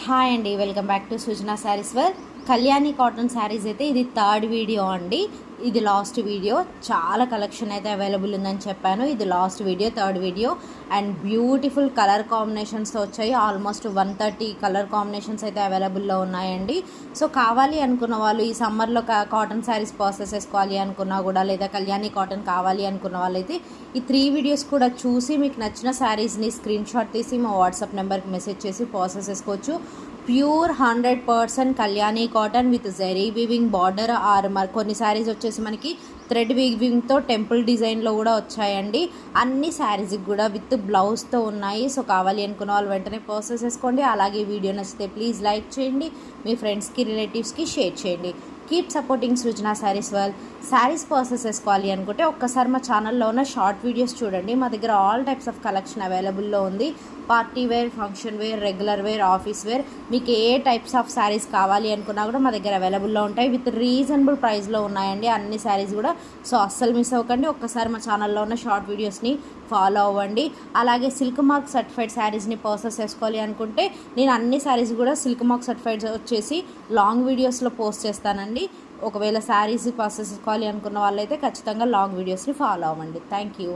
Hi అండి, welcome back to Srujana sarees wear. Kalyani cotton sarees అయితే ఇది థర్డ్ వీడియో అండి. ఇది లాస్ట్ వీడియో. చాలా కలెక్షన్ అయితే అవైలబుల్ ఉందని చెప్పాను. ఇది last video, third video. And beautiful colour కాంబినేషన్స్తో వచ్చాయి. ఆల్మోస్ట్ 130 కలర్ కాంబినేషన్స్ అయితే అవైలబుల్లో ఉన్నాయండి. సో కావాలి అనుకున్న వాళ్ళు, ఈ సమ్మర్లో కాటన్ శారీస్ పర్చేస్ చేసుకోవాలి అనుకున్నా కూడా, లేదా కళ్యాణి కాటన్ కావాలి అనుకున్న వాళ్ళైతే ఈ 3 వీడియోస్ కూడా చూసి మీకు నచ్చిన శారీస్ని స్క్రీన్ షాట్ తీసి మా వాట్సాప్ నెంబర్కి మెసేజ్ చేసి పర్చేస్ చేసుకోవచ్చు. Pure 100% Kalyani cotton with zari weaving border or కొన్ని శారీస్ వచ్చేసి మనకి థ్రెడ్ వీవింగ్తో టెంపుల్ డిజైన్లో కూడా వచ్చాయండి. అన్ని శారీస్కి కూడా విత్ బ్లౌజ్తో ఉన్నాయి. సో కావాలి అనుకున్న వాళ్ళు వెంటనే పర్చేస్ చేసుకోండి. అలాగే వీడియో నచ్చితే ప్లీజ్ లైక్ చేయండి, మీ ఫ్రెండ్స్కి రిలేటివ్స్కి షేర్ చేయండి. కీప్ సపోర్టింగ్ సృజన శారీస్ వేర్. శారీస్ పర్చేస్ చేసుకోవాలి అనుకుంటే ఒక్కసారి మా ఛానల్లో ఉన్న షార్ట్ వీడియోస్ చూడండి. మా దగ్గర ఆల్ టైప్స్ ఆఫ్ కలెక్షన్ అవైలబుల్లో ఉంది. Party wear, function wear, regular wear, office wear, మీకు ఏ టైప్స్ ఆఫ్ శారీస్ కావాలి అనుకున్నా కూడా మా దగ్గర అవైలబుల్లో ఉంటాయి. విత్ రీజనబుల్ ప్రైస్లో ఉన్నాయండి అన్ని శారీస్ కూడా. సో అస్సలు మిస్ అవ్వకండి. ఒక్కసారి మా ఛానల్లో ఉన్న షార్ట్ వీడియోస్ని ఫాలో అవ్వండి. అలాగే సిల్క్ మార్క్ సర్టిఫైడ్ శారీస్ని పర్చేస్ చేసుకోవాలి అనుకుంటే నేను అన్ని శారీస్ కూడా సిల్క్ మార్క్ సర్టిఫైడ్ వచ్చేసి లాంగ్ వీడియోస్లో పోస్ట్ చేస్తానండి. ఒకవేళ శారీస్ పర్చేస్ చేసుకోవాలి అనుకున్న వాళ్ళైతే ఖచ్చితంగా లాంగ్ వీడియోస్ని ఫాలో అవ్వండి. Thank you.